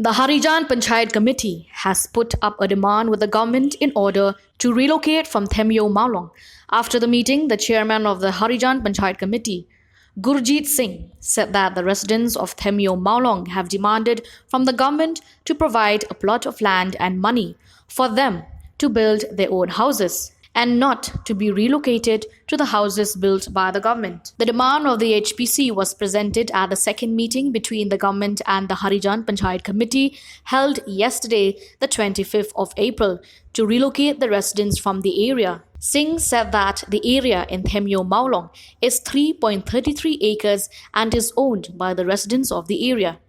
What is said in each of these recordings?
The Harijan Panchayat Committee has put up a demand with the government in order to relocate from Themyo Maolong. After the meeting, the chairman of the Harijan Panchayat Committee, Gurjeet Singh, said that the residents of Themyo Maolong have demanded from the government to provide a plot of land and money for them to build their own houses and not to be relocated to the houses built by the government. The demand of the HPC was presented at the second meeting between the government and the Harijan Panchayat Committee held yesterday, the 25th of April, to relocate the residents from the area. Singh said that the area in Themyo Maolong is 3.33 acres and is owned by the residents of the area.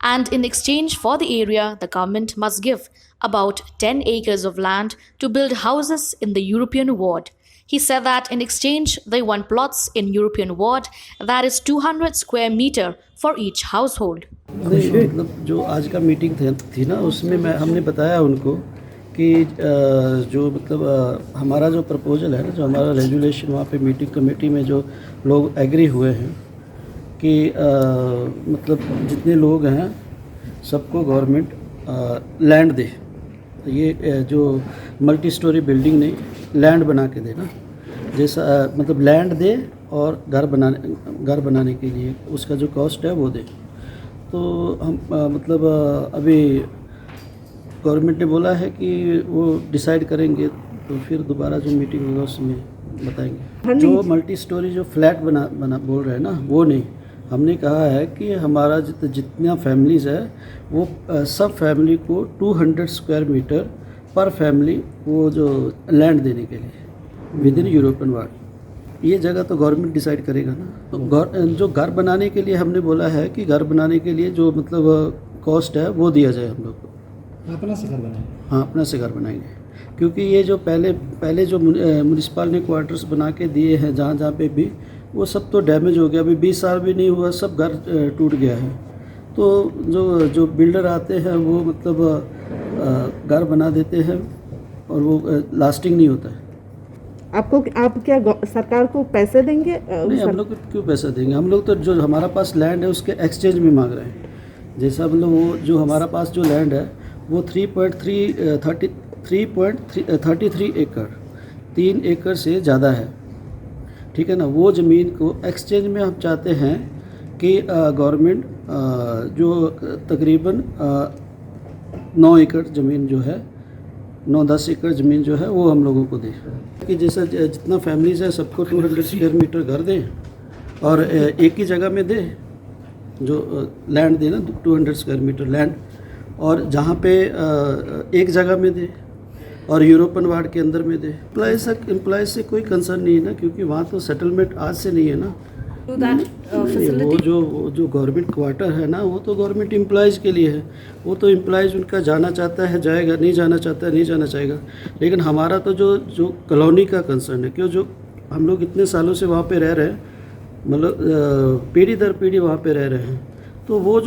And in exchange for the area, the government must give about 10 acres of land to build houses in the European ward. He said that in exchange, they want plots in European ward that is 200 square meter for each household. नहीं, मतलब जो आज का meeting थी ना, उसमें हमने बताया उनको कि जो मतलब हमारा जो प्रपोजल है ना, जो हमारा रेजुलेशन वहाँ पे मीटिंग कमेटी में जो लोग एग्री हुए हैं कि मतलब जितने लोग हैं सबको गवर्नमेंट लैंड दे। ये जो मल्टी स्टोरी बिल्डिंग नहीं, लैंड बना के देना, जैसा मतलब लैंड दे और घर बनाने के लिए उसका जो कॉस्ट है वो दे। तो हम मतलब अभी गवर्नमेंट ने बोला है कि वो डिसाइड करेंगे, तो फिर दोबारा जो मीटिंग होगा उसमें बताएंगे। जो मल्टी स्टोरी जो फ्लैट बना बोल रहे हैं ना, वो नहीं, हमने कहा है कि हमारा जितना फैमिलीज़ है वो सब फैमिली को 200 स्क्वायर मीटर पर फैमिली वो जो लैंड देने के लिए विद इन यूरोपियन वार्ड। ये जगह तो गवर्नमेंट डिसाइड करेगा ना। तो जो घर बनाने के लिए हमने बोला है कि घर बनाने के लिए जो मतलब कॉस्ट है वो दिया जाए हम लोग को। अपना से घर बनाएंगे? हाँ, अपना से घर बनाएंगे, क्योंकि ये जो पहले जो म्यूनिसिपल ने क्वार्टर्स बना के दिए हैं जहाँ पे भी, वो सब तो डैमेज हो गया। अभी 20 साल भी नहीं हुआ, सब घर टूट गया है। तो जो बिल्डर आते हैं वो मतलब घर बना देते हैं और वो लास्टिंग नहीं होता है। आप क्या सरकार को पैसे देंगे? नहीं, हम लोग क्यों पैसा देंगे? हम लोग तो जो हमारा पास लैंड है उसके एक्सचेंज में मांग रहे हैं। जैसा मतलब वो जो हमारा पास जो लैंड है वो 3.33 एकड़, 3 एकड़ से ज़्यादा है, ठीक है ना। वो ज़मीन को एक्सचेंज में हम चाहते हैं कि गवर्नमेंट जो तकरीबन 9 एकड़ ज़मीन जो है, 9-10 एकड़ ज़मीन जो है वो हम लोगों को दे, कि जैसा जितना फैमिलीज़ है सबको 200 स्क्वायर मीटर घर दें और एक ही जगह में दे, जो लैंड दे ना 200 स्क्वायर मीटर लैंड, और जहाँ पे एक जगह में दे और यूरोपियन वार्ड के अंदर में दे। एम्प्लॉयज़ से कोई कंसर्न नहीं है ना, क्योंकि वहाँ तो सेटलमेंट आज से नहीं है ना। वो जो गवर्नमेंट क्वार्टर है ना, वो तो गवर्नमेंट एम्प्लॉयज़ के लिए है। वो तो एम्प्लॉयज़ उनका जाना चाहता है जाएगा, नहीं जाना चाहता है नहीं जाना चाहेगा। लेकिन हमारा तो जो कॉलोनी का कंसर्न है, क्यों जो हम लोग इतने सालों से वहाँ पे रह रहे हैं, मतलब पीढ़ी दर पीढ़ी वहाँ पे रह रहे हैं, तो वो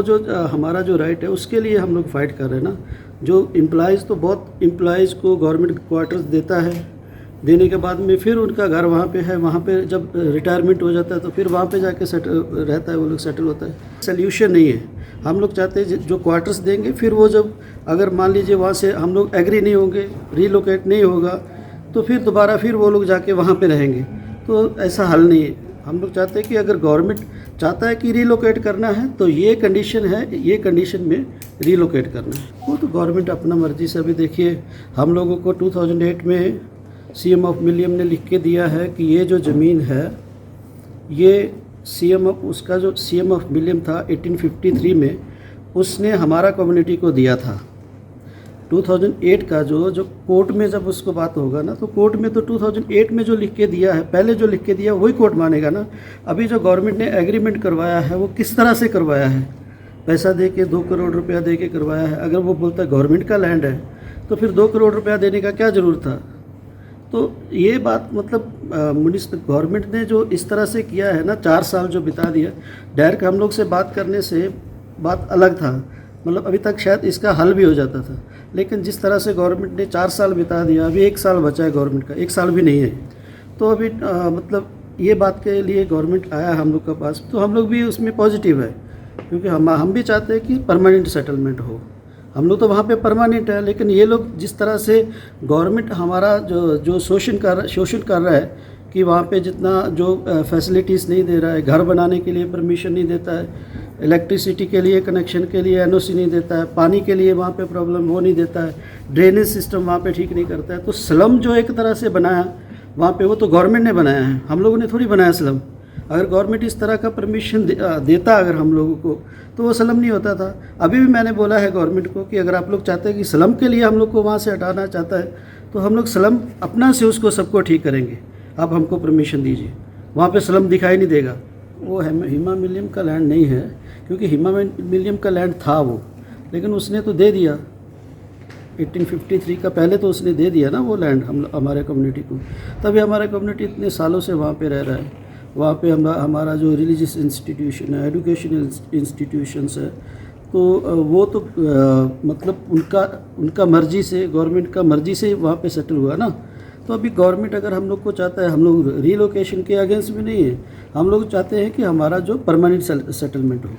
जो हमारा जो राइट है उसके लिए हम लोग फाइट कर रहे हैं ना। जो एम्प्लॉयज़ तो बहुत एम्प्लॉयज़ को गवर्नमेंट क्वार्टर्स देता है, देने के बाद में फिर उनका घर वहाँ पे है, वहाँ पे जब रिटायरमेंट हो जाता है तो फिर वहाँ पे जाके सेटल रहता है, वो लोग सेटल होता है। सल्यूशन नहीं है। हम लोग चाहते हैं जो क्वार्टर्स देंगे, फिर वो जब अगर मान लीजिए वहाँ से हम लोग एग्री नहीं होंगे, रीलोकेट नहीं होगा, तो फिर दोबारा फिर वो लोग जाके वहाँ पे रहेंगे। तो ऐसा हल नहीं है। हम लोग चाहते हैं कि अगर गवर्नमेंट चाहता है कि रीलोकेट करना है तो ये कंडीशन है, ये कंडीशन में रीलोकेट करना है। वो तो गवर्नमेंट अपना मर्जी से, अभी देखिए हम लोगों को 2008 में सीएम ऑफ मिलियम ने लिख के दिया है कि ये जो ज़मीन है, ये उसका जो सीएम ऑफ मिलियम था 1853 में, उसने हमारा कम्युनिटी को दिया था। 2008 का जो कोर्ट में जब उसको बात होगा ना, तो कोर्ट में तो 2008 में जो लिख के दिया है, पहले जो लिख के दिया वही कोर्ट मानेगा ना। अभी जो गवर्नमेंट ने एग्रीमेंट करवाया है वो किस तरह से करवाया है? पैसा दे के 2 करोड़ रुपया दे के करवाया है। अगर वो बोलता है गवर्नमेंट का लैंड है तो फिर 2 करोड़ रुपया देने का क्या ज़रूरत था? तो ये बात मतलब गवर्नमेंट ने जो इस तरह से किया है ना, 4 साल जो बिता दिया, डायरेक्ट हम लोग से बात करने से बात अलग था, मतलब अभी तक शायद इसका हल भी हो जाता था। लेकिन जिस तरह से गवर्नमेंट ने 4 साल बिता दिया, अभी 1 साल बचा है गवर्नमेंट का, 1 साल भी नहीं है। तो अभी मतलब ये बात के लिए गवर्नमेंट आया हम लोग के पास, तो हम लोग भी उसमें पॉजिटिव है। क्योंकि हम भी चाहते हैं कि परमानेंट सेटलमेंट हो। हम लोग तो वहाँ पे परमानेंट है, लेकिन ये लोग जिस तरह से गवर्नमेंट हमारा जो शोषण कर रहा है कि वहाँ पे जितना जो फैसिलिटीज़ नहीं दे रहा है, घर बनाने के लिए परमिशन नहीं देता है, इलेक्ट्रिसिटी के लिए कनेक्शन के लिए एनओसी नहीं देता है, पानी के लिए वहाँ पे प्रॉब्लम वो नहीं देता है, ड्रेनेज सिस्टम वहाँ पे ठीक नहीं करता है। तो स्लम जो एक तरह से बनाया वहाँ पे, वो तो गवर्नमेंट ने बनाया है, हम लोगों ने थोड़ी बनाया स्लम। अगर गवर्नमेंट इस तरह का परमिशन देता अगर हम लोगों को, तो वो स्लम नहीं होता था। अभी भी मैंने बोला है गवर्नमेंट को कि अगर आप लोग चाहते हैं कि स्लम के लिए हम लोग को वहाँ से हटाना चाहता है, तो हम लोग स्लम अपना से उसको सबको ठीक करेंगे, आप हमको परमिशन दीजिए। वहाँ पे स्लम दिखाई नहीं देगा। वो हिमा मिलियम का लैंड नहीं है, क्योंकि हिमा मिलियम का लैंड था वो, लेकिन उसने तो दे दिया 1853 का, पहले तो उसने दे दिया ना वो लैंड हमारे कम्युनिटी को। तभी हमारा कम्युनिटी इतने सालों से वहाँ पे रह रहा है। वहाँ पे हमारा जो रिलीजियस इंस्टीट्यूशन है, एजुकेशनल इंस्टीट्यूशंस है, तो वो तो मतलब उनका मर्जी से, गवर्नमेंट का मर्जी से वहाँ पे सेटल हुआ ना। तो अभी गवर्नमेंट अगर हम लोग को चाहता है, हम लोग रीलोकेशन के अगेंस्ट में नहीं है, हम लोग चाहते हैं कि हमारा जो परमानेंट सेटलमेंट हो।